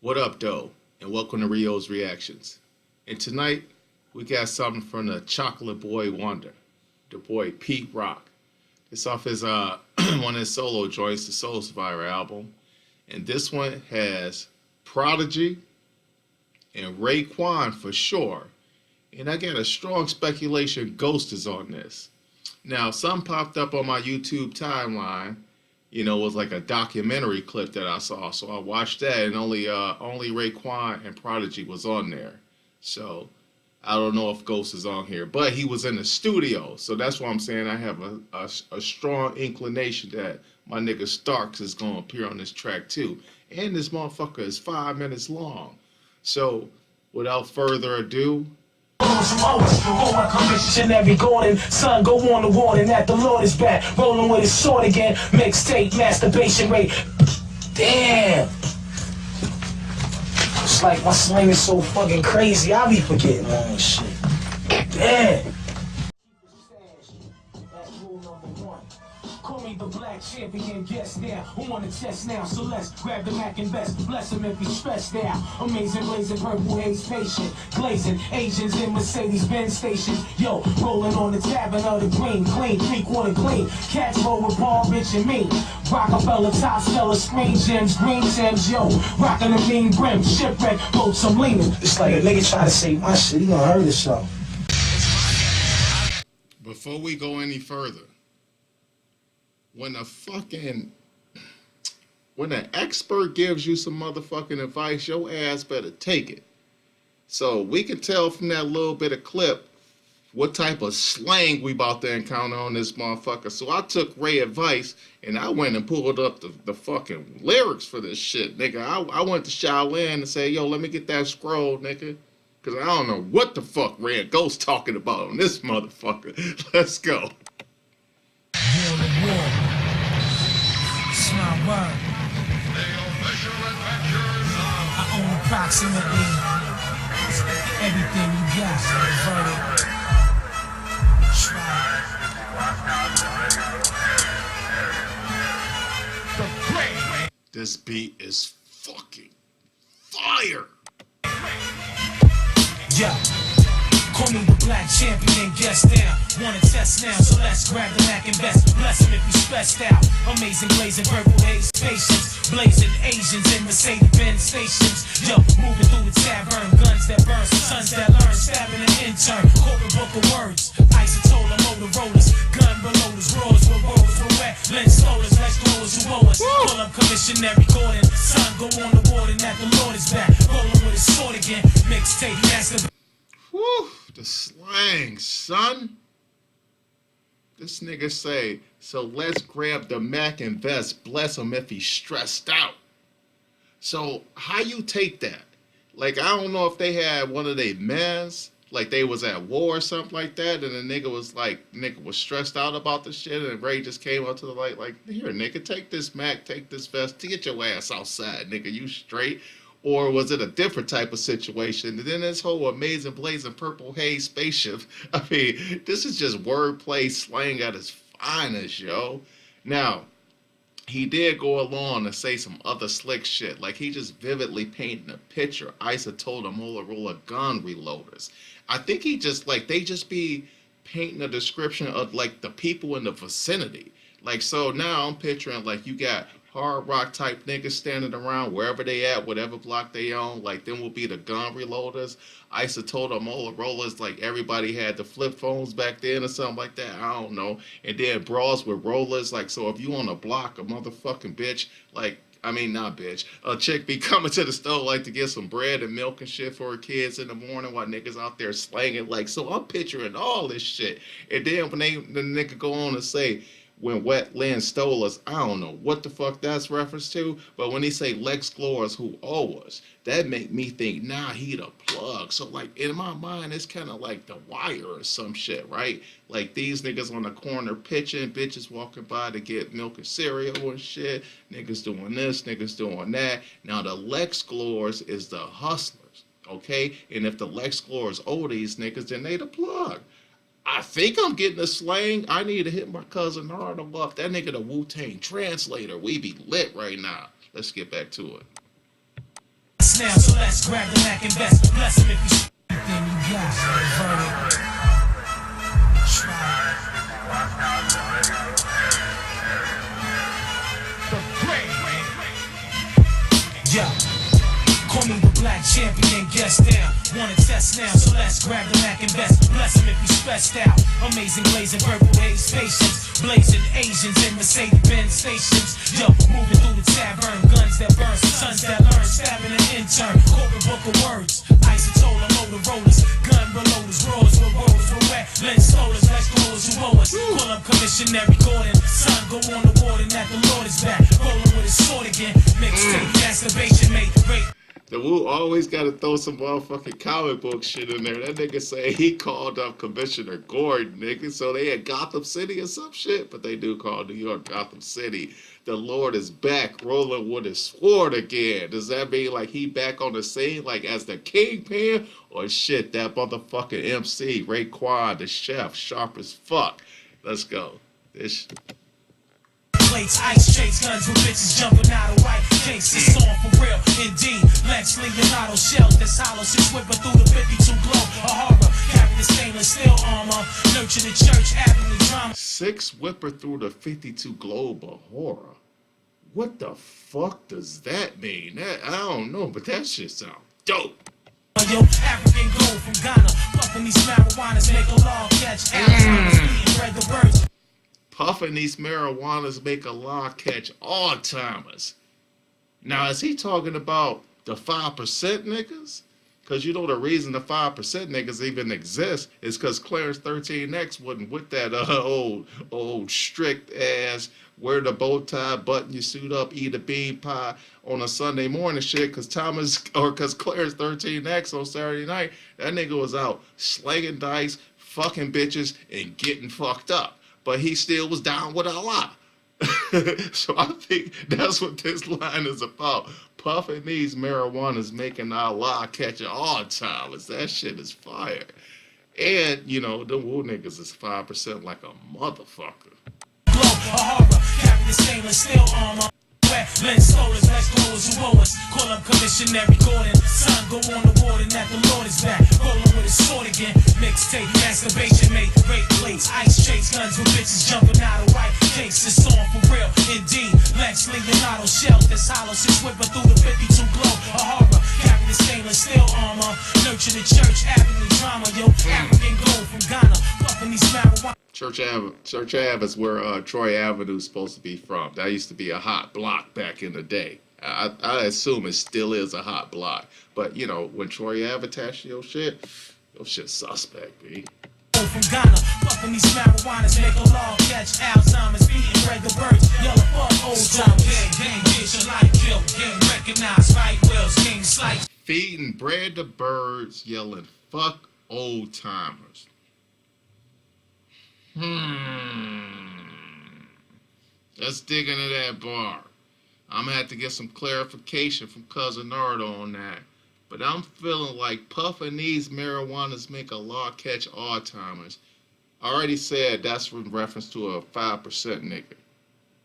What up, though? And welcome to Rio's Reactions. And tonight, we got something from the Chocolate Boy Wonder, the boy Pete Rock. It's off his one of his solo joints, the Soul Survivor album. And this one has Prodigy and Raekwon for sure. And I got a strong speculation Ghost is on this. Now, some popped up on my YouTube timeline. It was like a documentary clip that I saw. So I watched that, and only Raekwon and Prodigy was on there. So I don't know if Ghost is on here, but he was in the studio. So that's why I'm saying I have a strong inclination that my nigga Starks is going to appear on this track too. And this motherfucker is 5 minutes long. So without further ado, Missionary Gordon, son, go on the warning that the Lord is back, rolling with his sword again. Mixtape, masturbation rate. Damn. It's like my slang is so fucking crazy, I be forgetting all this shit. Damn. Call me the black champion, guess now. Who on the chest now? So let's grab the Mac and best. Bless him if he's stressed out. Amazing, blazing, purple haze, patient. Glazing, Asians in Mercedes-Benz stations. Yo, rolling on the tavern of the green. Clean, peak water clean. Cats roll with Paul, Rich, and me. Rockefeller, top seller, screen gems, green gems. Yo, rocking the mean brim. Shipwreck, boats, I'm leaning. It's like a nigga try to say my shit, he gonna hurt himself. before we go any further, when an expert gives you some motherfucking advice, your ass better take it. So we can tell from that little bit of clip what type of slang we about to encounter on this motherfucker. So I took Ray advice and I went and pulled up the fucking lyrics for this shit, nigga. I went to Shaolin and said, yo, let me get that scroll, nigga. Cause I don't know what the fuck Ray and Ghost talking about on this motherfucker. Let's go. It's my word. I own approximately everything you got. This beat is fucking fire. Yeah. Call me the black champion, guess down. Wanna test now, so let's grab the Mac and best. Bless him if he's stressed out. Amazing, blazing, purple haze, patience. Blazing Asians in Mercedes-Benz stations. Yo, moving through the tavern. Guns that burn, sons that learn. Stabbing an intern, corporate book of words. Isotola, Motorola's, gun reloaders, roars with roads, with wet. Lens stolers, let's throwers who owe us. Pull up commissionary Gordon. Son, go on the warden that the Lord is back. Rolling with his sword again. Mixtape, master. Whew, the slang, son. This nigga say, so let's grab the Mac and vest, bless him if he's stressed out. So how you take that? Like, I don't know if they had one of their mans, like they was at war or something like that, and the nigga was stressed out about the shit, and Ray just came up to the light like, here, nigga, take this Mac, take this vest, to get your ass outside, nigga, you straight. Or was it a different type of situation? And then this whole amazing blazing purple haze spaceship. I mean, this is just wordplay slang at its finest, yo. Now, he did go along and say some other slick shit. Like, he just vividly painted a picture. Isotola, Motorola gun reloaders. I think he just, like, they just be painting a description of, like, the people in the vicinity. Like, so now I'm picturing, like, you got hard rock type niggas standing around wherever they at, whatever block they on. Like, them will be the gun reloaders. Isotola, Motorola's, like, everybody had the flip phones back then or something like that. I don't know. And then bras with rollers. Like, so if you on a block, a motherfucking bitch, like, I mean, not bitch, a chick be coming to the store, like, to get some bread and milk and shit for her kids in the morning while niggas out there slanging. Like, so I'm picturing all this shit. And then when the nigga go on and say, when wet land stole us, I don't know what the fuck that's reference to, but when he say Lex Glores who owe us, that make me think, nah, he the plug. So, like, in my mind, it's kind of like The Wire or some shit, right? Like, these niggas on the corner pitching, bitches walking by to get milk and cereal and shit, niggas doing this, niggas doing that. Now, the Lex Glores is the hustlers, okay? And if the Lex Glores owe these niggas, then they the plug. I think I'm getting a slang. I need to hit my cousin Arnold up. That nigga the Wu-Tang translator. We be lit right now. Let's get back to it. test now, so let's grab the Mac and best. Bless him if you everything you got. Verdict. Try. The great. Yo. Call me the black champion, guest down. Wanna test now, so let's grab the Mac and best. Bless him if you stressed out. Amazing blazing purple haze patience. Blazing Asians in Mercedes-Benz stations. Yo, moving through the tavern. Guns that burn, sons that learn. Stabbing an intern, corporate book of words. Isotola, Motorola's, gun reloaders. Roars with rollers, with wet lens stolers. Let's growers who owe us. Pull up commissionary Gordon. Son, go on the warden that the Lord is back. Rolling with his sword again. Mixtape, masturbation, mate, rape. The Wu always got to throw some motherfucking comic book shit in there. That nigga say he called up Commissioner Gordon, nigga. So they at Gotham City or some shit, but they do call New York Gotham City. The Lord is back, rolling with his sword again. Does that mean like he back on the scene, like as the kingpin, or shit? That motherfucking MC Raekwon, the chef, sharp as fuck. Let's go. This. Plates, ice chase, guns with bitches jumping out of white case. It's on for real, indeed. Lex Leonardo shells that's hollow, six whipping through the 52 glow. A horror, carry the stainless steel armor. Nurture the church, avenue drama. Six whipper through the 52 globe of horror. What the fuck does that mean? I don't know, but that shit sound dope. Yo, African gold from Ghana. Puffing these marijuanas make a law catch. Alzheimer's being bred the birds. Puffing these marijuanas make a law catch Alzheimer's. Now, is he talking about the 5% niggas? Because you know the reason the 5% niggas even exist is because Clarence 13X wasn't with that old strict ass wear the bow tie, button your suit up, eat a bean pie on a Sunday morning shit. Because Clarence 13X on Saturday night, that nigga was out slanging dice, fucking bitches, and getting fucked up. But he still was down with Allah. So I think that's what this line is about. Puffing these marijuanas making Allah catch all time. That shit is fire. And, you know, the Wu niggas is 5% like a motherfucker. Blow a horror, carry the stainless steel armor. Lens stolers, let's growers who owe us. Call up Commissionary Gordon. Son, go on the warden that the Lord is back. Rolling with his sword again. Mixtape, masturbation, mate, rape plates, ice chase, guns with bitches jumping out of white case. It's on for real, indeed. Lex Leonardo shells that's hollow, six whipping through the 52 glow. A horror, carry the stainless steel armor. Nurture the church, avenue drama. Yo, African gold from Ghana. Puffing these marijuana. Church Ave is where Troy Avenue is supposed to be from. That used to be a hot block back in the day. I assume it still is a hot block. But, you know, when Troy Ave attached to your shit suspect, B. From Ghana, puffing these marijuanas make a law catch Alzheimer's, beating bred the birds, yellow fuck old time. Gang, get your life killed, gang recognized, right wheels, gang slice. Feeding bread to birds, yelling fuck old timers. Let's dig into that bar. I'm gonna have to get some clarification from Cousin Nardo on that. But I'm feeling like puffing these marijuanas make a law catch Alzheimer's. I already said that's in reference to a 5% nigga.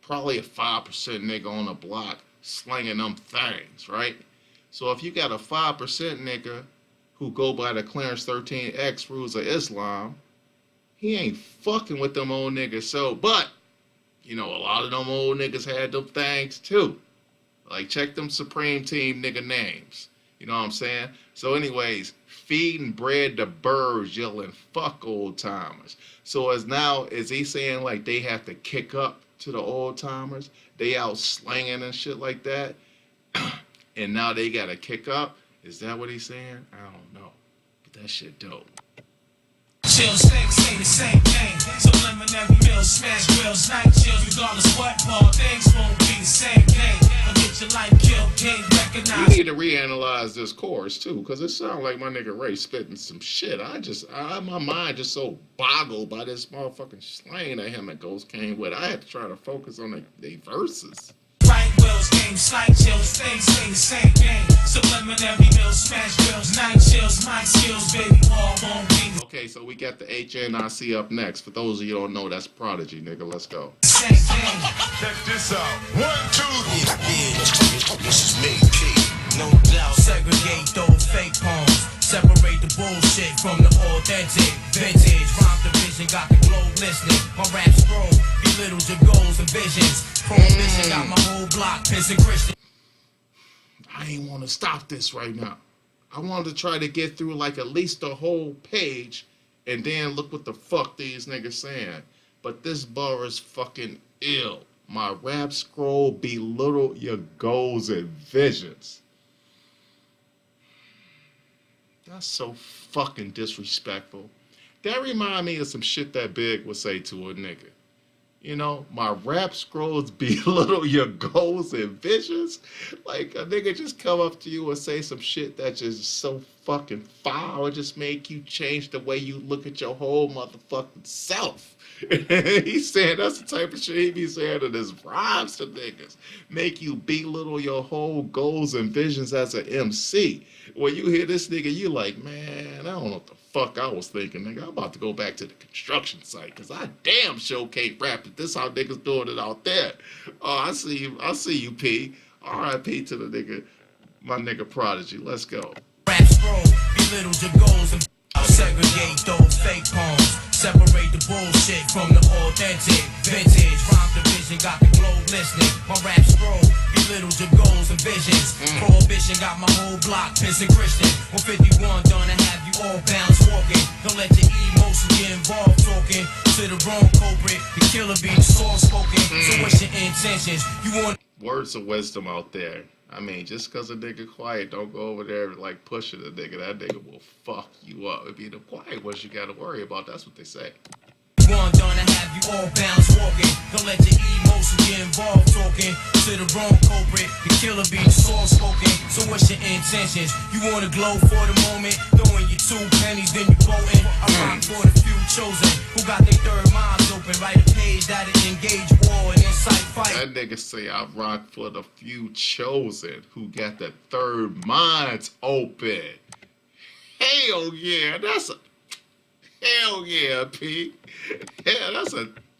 Probably a 5% nigga on the block slinging them things, right? So if you got a 5% nigga who go by the Clarence 13X rules of Islam, he ain't fucking with them old niggas. So, but, you know, a lot of them old niggas had them things too. Like, check them Supreme Team nigga names. You know what I'm saying? So anyways, feeding bread to birds, yelling fuck old timers. So is he saying like they have to kick up to the old timers? They out slanging and shit like that? And now they gotta kick up? Is that what he's saying? I don't know. But that shit dope. Chill, say the same thing. Subliminary meals, smash grills, night chills, regardless what ball, things won't be the same thing. Get your life killed, can't recognize. You need to reanalyze this chorus too, because it sounds like my nigga Ray spitting some shit. My mind just so boggled by this motherfucking slang that him and Ghost came with. I had to try to focus on the verses. Right wheels, game, slight chills, things say the same thing. Subliminary meals, smash grills, night chills, my skills, baby, all won't be. Okay, so we got the HNIC up next. For those of you who don't know, that's Prodigy, nigga. Let's go. Same thing. Check this out. 1, 2. Yeah, this is me, P. No doubt. bullshit from the authentic. Vintage, rhyme division, got the globe listening. My rap scroll belittles your goals and visions. Prohibition got my whole block pissing Christian. I ain't want to stop this right now. I wanted to try to get through like at least the whole page and then look what the fuck these niggas saying. But this bar is fucking ill. My rap scroll belittle your goals and visions. That's so fucking disrespectful. That remind me of some shit that Big would say to a nigga. You know, my rap scrolls belittle your goals and visions. Like a nigga just come up to you and say some shit that's just so fucking foul. It just make you change the way you look at your whole motherfucking self. He's saying that's the type of shit he be saying in his rhymes to niggas. Make you belittle your whole goals and visions as an MC. When you hear this nigga, you like, man, I don't know what the fuck I was thinking, nigga. I'm about to go back to the construction site, cause I damn sure can't rap it. This how niggas doing it out there. Oh, I see you, P. R.I.P. to the nigga, my nigga Prodigy. Let's go. Rap scroll belittle your goals and segregate those fake poems. Separate the bullshit from the authentic. Vintage, rhyme division, got the globe listening. My rap scroll belittles your goals and visions. Prohibition got my whole block pissing Christian. 151 done to have you all bounce walking. Don't let your emotions get involved talking to the wrong culprit. The killer be the soft spoken. So what's your intentions? You want words of wisdom out there. I mean, just because a nigga quiet, don't go over there like pushing a nigga. That nigga will fuck you up. It'd be the quiet ones you gotta worry about. That's what they say. One done to have you all bounce walking. Don't let your emotions get involved talking to the wrong culprit. The killer be the soft spoken. So what's your intentions? You wanna glow for the moment, throwing your 2 pennies, then you voting. I rock for the few chosen who got their third minds open. Write a page that'll engage war and incite fight. That nigga say I rock for the few chosen who got the third minds open. Hell yeah, hell yeah, P. Yeah,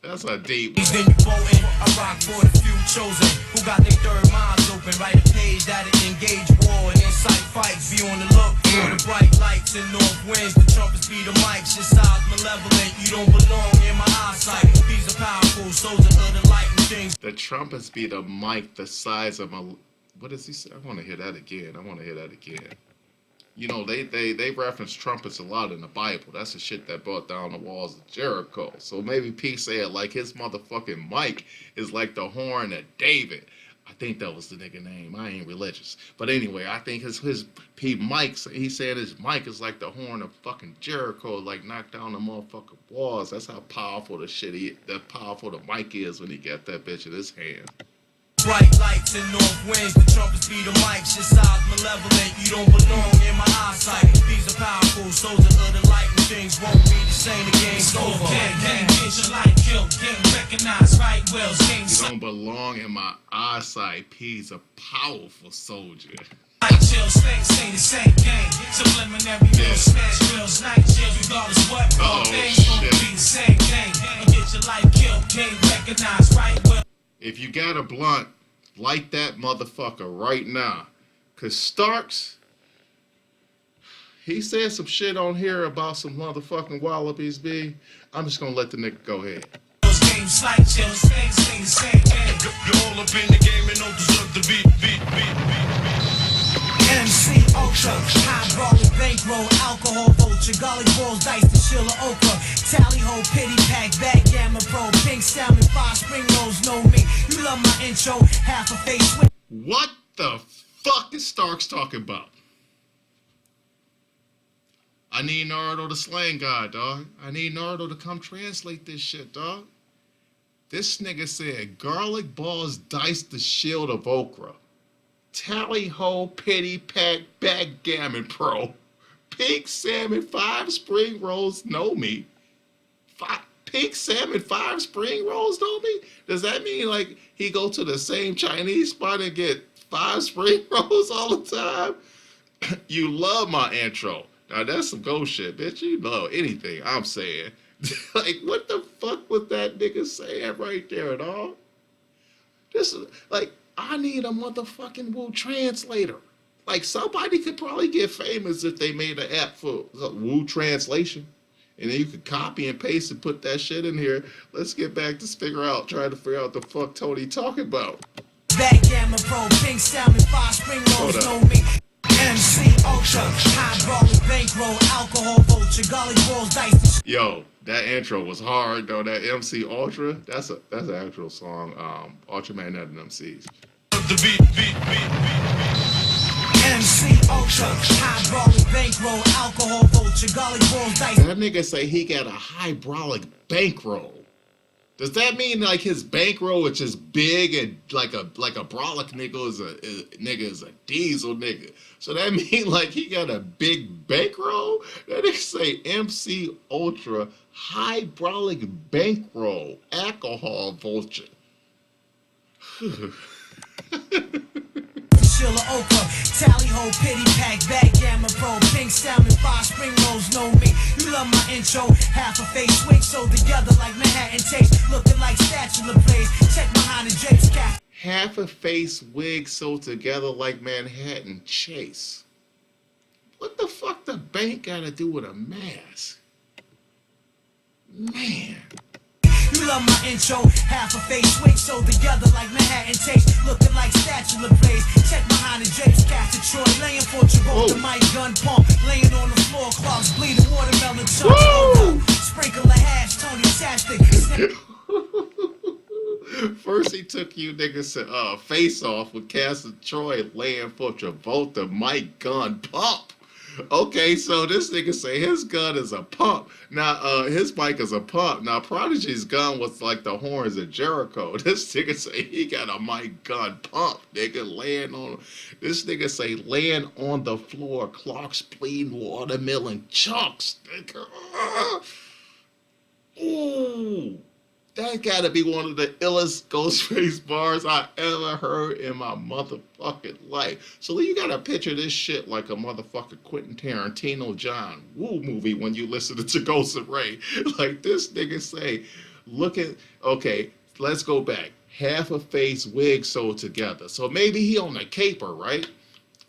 that's a deep one. Then you voting. I rock for the few chosen who got their third minds open. Write a page that'll engage war and incite fights. Be on the look for the bright lights and north winds. The trumpets be the mics. Your size malevolent. You don't belong in my eyesight. These are powerful soldiers of the light and things. The trumpets be the mic the size of my. What does he say? I want to hear that again. You know, they reference trumpets a lot in the Bible. That's the shit that brought down the walls of Jericho. So maybe P said like his motherfucking mic is like the horn of David. I think that was the nigga name. I ain't religious. But anyway, I think his P mic, he said his mic is like the horn of fucking Jericho, like knock down the motherfucking walls. That's how powerful powerful the mic is when he got that bitch in his hand. Bright lights and north winds, the trumpets be the mics. Your size malevolent, you don't belong in my eyesight. These are powerful soldiers of the light and things won't be the same. The game's over. Gang, get your life killed, getting recognized, right? Wells, game. You don't belong in my eyesight. P's a powerful soldier. Night chills, things ain't the same game. Subliminary meals, smash grills, night chills, regardless what. All things won't be the same game. And get your life killed, game recognized, right? Well. If you got a blunt, light that motherfucker right now. Cause Starks, he said some shit on here about some motherfucking wallabies, B. I'm just gonna let the nigga go ahead. Those games, light chills, things ain't the same game. You're all up in the game and don't deserve to be. MC Ultra, high rolling bankroll, alcohol vulture, golly balls, dice to Sheila Okra, tally ho, pity pack, backgammon pro, pink salmon, 5 spring rolls, know me. You love my intro, half a face. What the fuck is Starks talking about? I need Naruto the slang guy, dog. I need Naruto to come translate this shit, dog. This nigga said garlic balls dice the shield of okra. Tally ho, pity pack, backgammon pro. Pink salmon, 5 spring rolls, know me. Pink salmon, 5 spring rolls, know me? Does that mean like he go to the same Chinese spot and get 5 spring rolls all the time? You love my intro. Now that's some ghost shit, bitch. You love anything I'm saying. Like, what the fuck was that nigga saying right there, dog? This is like, I need a motherfucking translator. Like somebody could probably get famous if they made an app for Wu translation. And then you could copy and paste and put that shit in here. Let's get back to trying to figure out the fuck Tony talking about. Backgammon Pro, pink salmon, 5 spring rolls, know me. MC Ultra, hydraulic bankroll, alcohol vulture, golly balls, dice. Yo, that intro was hard though. That MC Ultra, that's an actual song. Ultraman had an MCs. The beat. MC Ultra, hydraulic bankroll, alcohol vulture, golly balls, dice. That nigga say he got a hydraulic bankroll. Does that mean like his bankroll is just big and like a brolic nigga is a diesel nigga? So that mean like he got a big bankroll? That nigga say MC Ultra hydraulic bankroll alcohol vulture. Chilla Oka, tally ho, pity pack, backgammon pro, pink salmon, 5 spring rolls, know me. You love my intro, half a face swing, so together like Manhattan taste, looking like statue of plays. Check behind the drapes, cap. Half a face wig sewed together like Manhattan Chase. What the fuck the bank gotta do with a mask? Man. You love my intro, half a face swing, so together like Manhattan taste, looking like statue of plays. Check behind the drapes, catch a Troy, laying for Gibraltar, the mic gun pump, laying on the floor, clogs bleeding, watermelon chunks, sprinkle of hash, Tony Tastic. First he took you niggas face off with Castor Troy laying for Travolta, Mike gun pump. Okay, so this nigga say his gun is a pump. Now, his mic is a pump. Now, Prodigy's gun was like the horns of Jericho. This nigga say he got a mic gun pump, nigga, this nigga say laying on the floor, clocks bleeding, watermelon chunks, nigga. Ooh. That gotta be one of the illest Ghostface bars I ever heard in my motherfucking life. So you gotta picture this shit like a motherfucking Quentin Tarantino John Woo movie when you listen to Ghost and Ray. Like this nigga say, okay, let's go back. Half a face wig sewed together. So maybe he on a caper, right?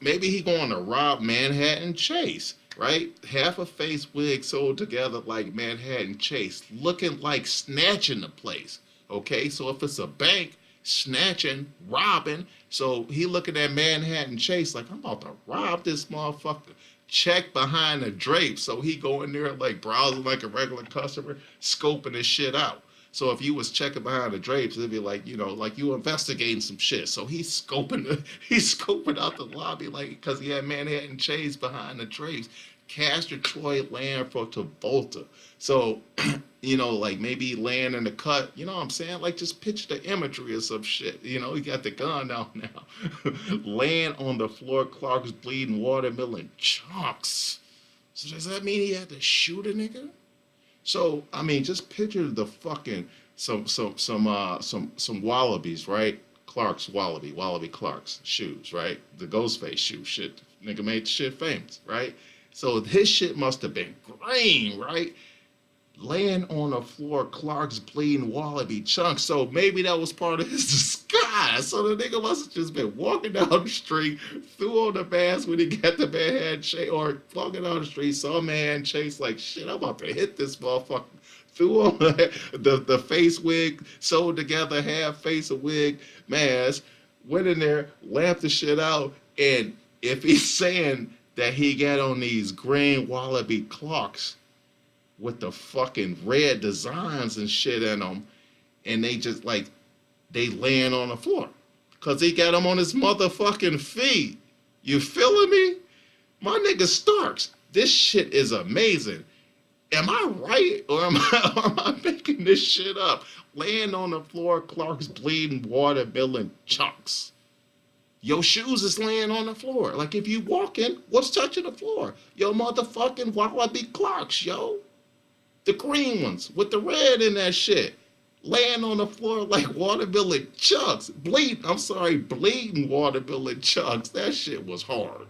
Maybe he going to rob Manhattan Chase. Right? Half a face wig sewed together like Manhattan Chase, looking like snatching the place. Okay, so if it's a bank, snatching, robbing, so he looking at Manhattan Chase like, I'm about to rob this motherfucker. Check behind the drapes, so he go in there like browsing like a regular customer, scoping his shit out. So if you was checking behind the drapes, it'd be like, like you investigating some shit. So he's scoping out the lobby like because he had Manhattan Chase behind the drapes. Castor Troy laying for Travolta. So, like maybe laying in the cut, you know what I'm saying? Like just picture the imagery or some shit. He got the gun out now. Laying on the floor, Clark's bleeding, watermelon chunks. So does that mean he had to shoot a nigga? So, I mean, just picture the fucking some wallabies, right? Clark's Wallaby Clark's shoes, right? The Ghostface shoe shit. Nigga made the shit famous, right? So his shit must have been green, right? Laying on the floor, Clark's bleeding wallaby chunks. So maybe that was part of his disguise. So the nigga must have just been walking down the street, threw on the mask when he got the Manhattan Chase, or walking down the street, saw Manhattan Chase like, shit, I'm about to hit this motherfucker. Threw on the face wig, sewed together, half face, a wig, mask, went in there, lamped the shit out, and if he's saying that he got on these green wallaby Clarks with the fucking red designs and shit in them, and they just like, they laying on the floor. Cause he got them on his motherfucking feet. You feeling me? My nigga Starks, this shit is amazing. Am I right or am I making this shit up? Laying on the floor, Clark's bleeding watermelon chunks. Your shoes is laying on the floor. Like if you walking, what's touching the floor? Your motherfucking wallaby Clarks, yo. The green ones with the red in that shit. Laying on the floor like watermelon chunks. Bleeding watermelon chunks. That shit was hard.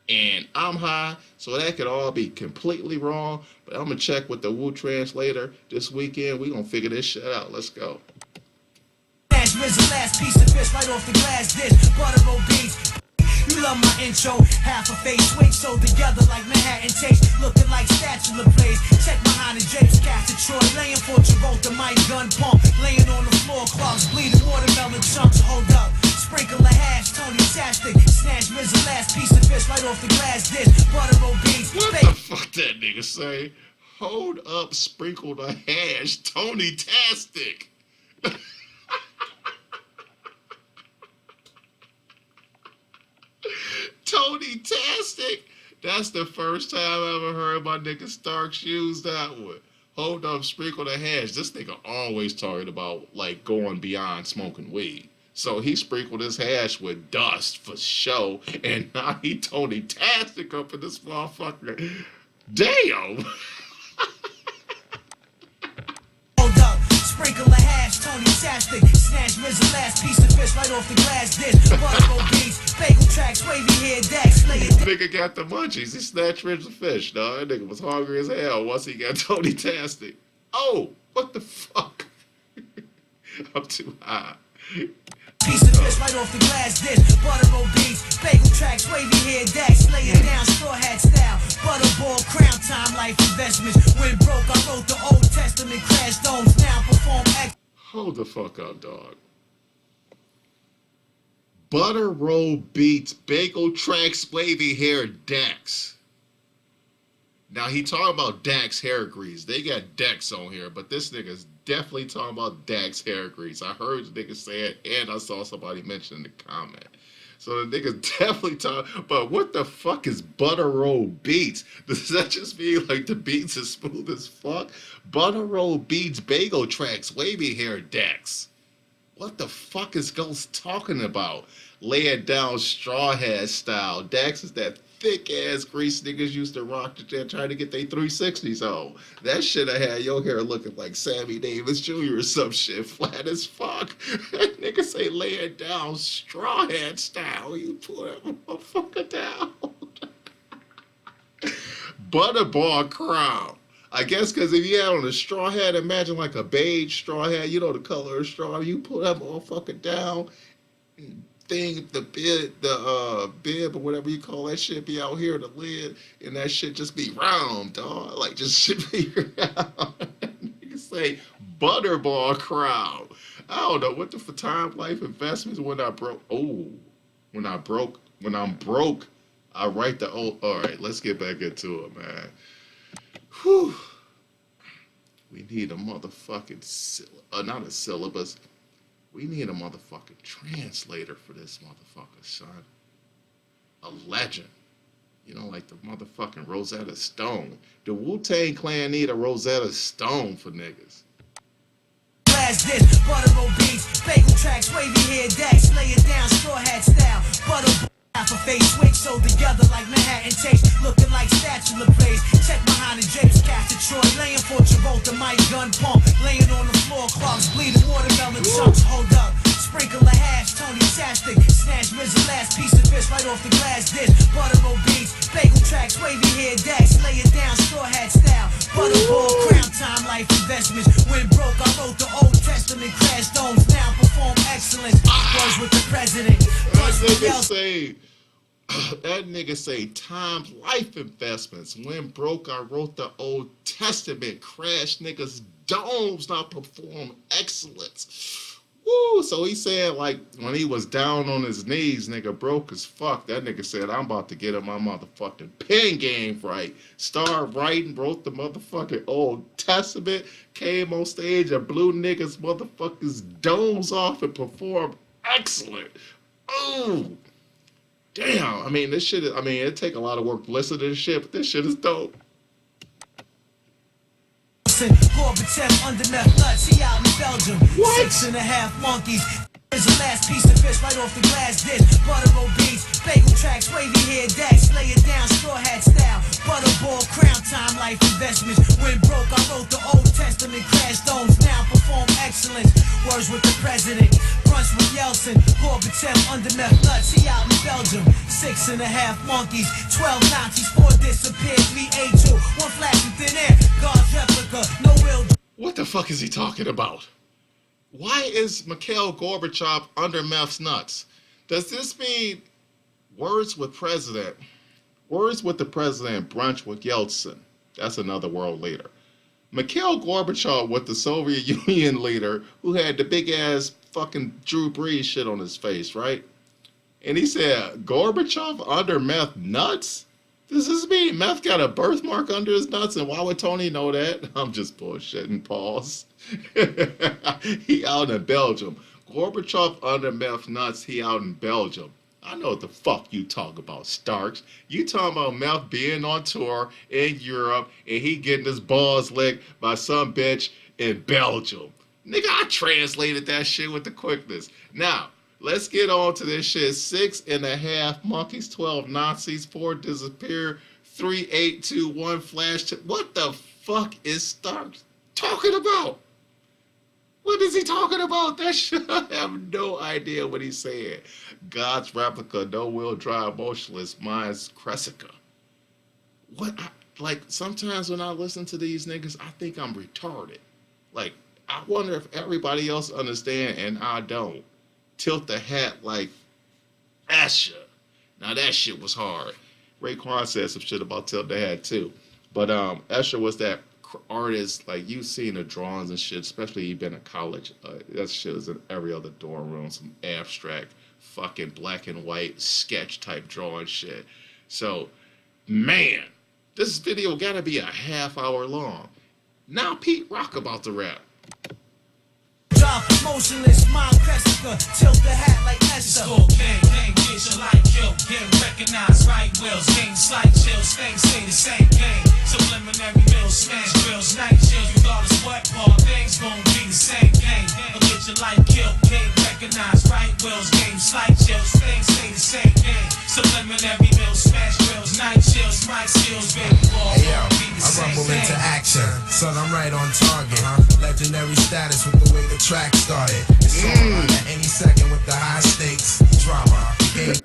And I'm high, so that could all be completely wrong. But I'm gonna check with the Wu translator this weekend. We gonna figure this shit out. Let's go. Last piece of fish right off the glass dish, butter roll beans. You love my intro, half a face switch, so together like Manhattan takes, looking like spatula plays. Check behind the drapes, cast of Troy, laying for Travolta, mic gun pump, laying on the floor, clogs bleeding, watermelon chunks. Hold up, sprinkle a hash, Tony Tastic, snatch Rizzo, last piece of fish right off the glass dish, butter roll beans. What the fuck that nigga say? Hold up, sprinkle the hash, Tony Tastic. Tony Tastic. That's the first time I ever heard my nigga Starks use that one. Hold up, sprinkle the hash. This nigga always talking about like going beyond smoking weed. So he sprinkled his hash with dust for show, and now he Tony Tastic up in this motherfucker. Damn. Hold up, sprinkle a hash, Tony Tastic, snatch Rizzo, last piece of fish right off the glass dish, butter roll beans, bagel tracks, wavy hair, Dax, lay it. Nigga got the munchies. He snatched Rizzo fish, dog. That nigga was hungry as hell once he got Tony Tastic. Oh, what the fuck? I'm too high. Piece of fish right off the glass dish, butter roll beans, bagel tracks, wavy hair, Dax, lay it down, straw hat style, butterball, crown time, life investments. When broke, I wrote the Old Testament, crash domes, now perform act. Hold the fuck up, dog. Butter roll beats, bagel tracks, wavy hair, Dax. Now he talking about Dax hair grease. They got Dex on here, but this nigga's definitely talking about Dax hair grease. I heard the nigga say it, and I saw somebody mention in the comment. So the nigga's definitely talking. But what the fuck is butter roll beats? Does that just mean like the beats is smooth as fuck? Butter roll beats, bagel tracks, wavy hair, Dax. What the fuck is Ghost talking about? Lay it down, straw hat style. Dax is that thick ass grease niggas used to rock to trying to get their 360s on. That shit I had your hair looking like Sammy Davis Jr. or some shit, flat as fuck. That nigga say lay it down, straw hat style. You pull that motherfucker down. Butterball crown. I guess because if you had on a straw hat, imagine like a beige straw hat, you know the color of straw, you pull that motherfucker down, thing, the bib or whatever you call that shit be out here, the lid, and that shit just be round, dog. Like just shit be round. You can say butterball crown. I don't know what the for time life investments when I broke. Oh, when I'm broke, I write the old. All right, let's get back into it, man. Whew. We need a motherfucking not a syllabus. We need a motherfucking translator for this motherfucker, son. A legend. You know, like the motherfucking Rosetta Stone. The Wu-Tang Clan need a Rosetta Stone for niggas. Glass dish, butter roll beans, bagel tracks, wavy hair, Dax, lay it down, straw hat style, butter. Half a face switch, so together like Manhattan takes, looking like spatula plays. Check behind the drapes, cast of Troy, laying for Travolta, mic gun pump, laying on the floor, clogs bleeding, watermelon chunks. Hold up, sprinkle a hash, Tony Tastic, snatch Rizzo, last piece of fish right off the glass dish, butter roll beans, bagel tracks, wavy hair, Dax, lay it down, straw hat style, butterball, crown time, life investments. When broke, I wrote the Old Testament, crash domes, now perform excellence. Words with the president, words with That nigga say time life investments. When broke, I wrote the Old Testament. Crash niggas domes, not perform excellence. Woo! So he said like when he was down on his knees, nigga broke as fuck. That nigga said, I'm about to get in my motherfucking pen game right. Started writing, wrote the motherfucking Old Testament, came on stage and blew niggas motherfuckers domes off and performed excellent. Ooh. Damn, I mean, this shit is, I mean, it take a lot of work to listen to this shit, but this shit is dope. Gorbachev under meth nuts, he out in Belgium. What? 6.5 monkeys. There's a last piece of fish right off the glass dish. Butter roll beans, bagel tracks, wavy hair, Dax, lay it down, straw hat style. Butterball, crown time, life investments. When broke, I wrote the Old Testament, crash domes, now perform excellence. Words with the president, brunch with Yeltsin. Gorbachev under meth nuts, he out in Belgium. 6.5 monkeys, 12 Nazis, 4 disappeared, 3 A2, 1 flash in thin air. God's replica, no will. What the fuck is he talking about? Why is Mikhail Gorbachev under meth's nuts? Does this mean Words with President. Words with the President. Brunch with Yeltsin. That's another world leader. Mikhail Gorbachev with the Soviet Union leader who had the big ass fucking Drew Brees shit on his face, right? And he said, Gorbachev under meth nuts? Does this mean meth got a birthmark under his nuts? And why would Tony know that? I'm just bullshitting, pause. He out in Belgium. Gorbachev under meth nuts, he out in Belgium. I know what the fuck you talk about, Starks. You talking about meth being on tour in Europe and he getting his balls licked by some bitch in Belgium. Nigga, I translated that shit with the quickness. Now, let's get on to this shit. 6.5 monkeys, 12 Nazis, 4 disappear, 3, 8, 2, 1 flash. What the fuck is Starks talking about? What is he talking about? That shit, I have no idea what he's saying. God's replica, no wheel drive, motionless, mine's Cressica. What? Like, sometimes when I listen to these niggas, I think I'm retarded. Like, I wonder if everybody else understand and I don't. Tilt the hat like Asha. Now that shit was hard. Raekwon said some shit about Tilt the Hat too. But Escher was that artist, like you seen the drawings and shit, especially he been in college. That shit was in every other dorm room, some abstract fucking black and white sketch type drawing shit. So, man, this video gotta be a half hour long. Now Pete Rock about to rap. Motionless, mind Cressica, tilt the hat like Esther. Score, gang, get your life killed, get recognized, right wheels, game, slight chills, things stay the same game. Subliminary bills, smash grills, night chills, regardless what ball, things gon' be the same game. Get your life killed, game, recognized, right wheels, game, slight chills, things stay the same game. Subliminary bills, smash grills, night chills, my skills, baby ball, hey, yo, be the I same rumble game. into action, son, I'm right on target. Legendary status with the way the track started. It's on at any second with the high stakes drama.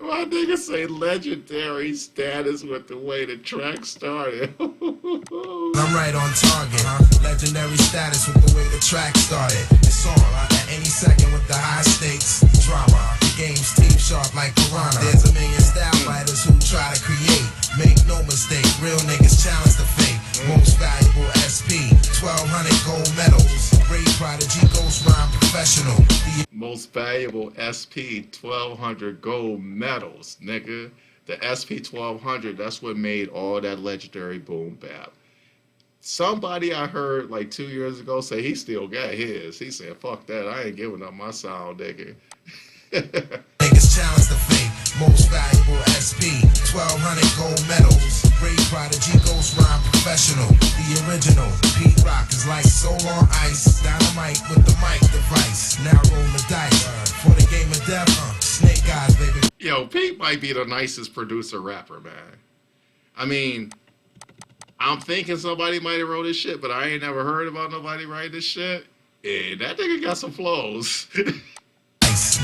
My nigga say legendary status with the way the track started. I'm right on target. Legendary status with the way the track started. It's on at any second with the high stakes drama. The game's team sharp like Piranha. There's a million style fighters who try to create. Make no mistake, real niggas challenge the fate. Most valuable SP, 1200 gold medals. Great Prodigy Ghost rhyme professional. Most valuable SP 1200 gold medals, nigga. The SP 1200, that's what made all that legendary boom bap. Somebody I heard like 2 years ago say he still got his. He said, fuck that, I ain't giving up my sound, nigga. Niggas challenge the fate. Most valuable SP, 1200 gold medals. Great Prodigy Ghost rhyme professional. The original Pete Rock is like soul on ice. Dynamite with the mic device. Now roll the dice for the game of death. Snake eyes, baby. Yo, Pete might be the nicest producer rapper, man. I mean, I'm thinking somebody might have wrote this shit, but I ain't never heard about nobody writing this shit. And that nigga got some flows.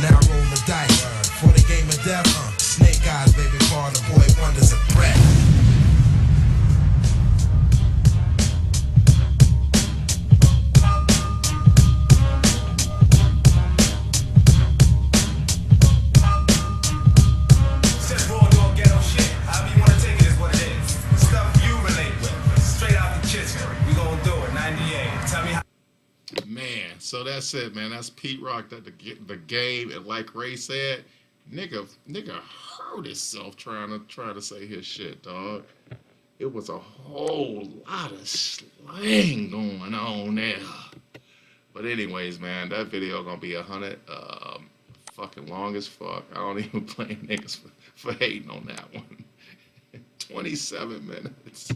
Now roll the dice for the game of death. Snake eyes, baby, for the boy wonders a threat. Man, so that's it, man. That's Pete Rock, that the game, and like Ray said, nigga hurt himself trying to say his shit, dog. It was a whole lot of slang going on there. But anyways, man, that video gonna be 100 fucking long as fuck. I don't even blame niggas for hating on that one. 27 minutes.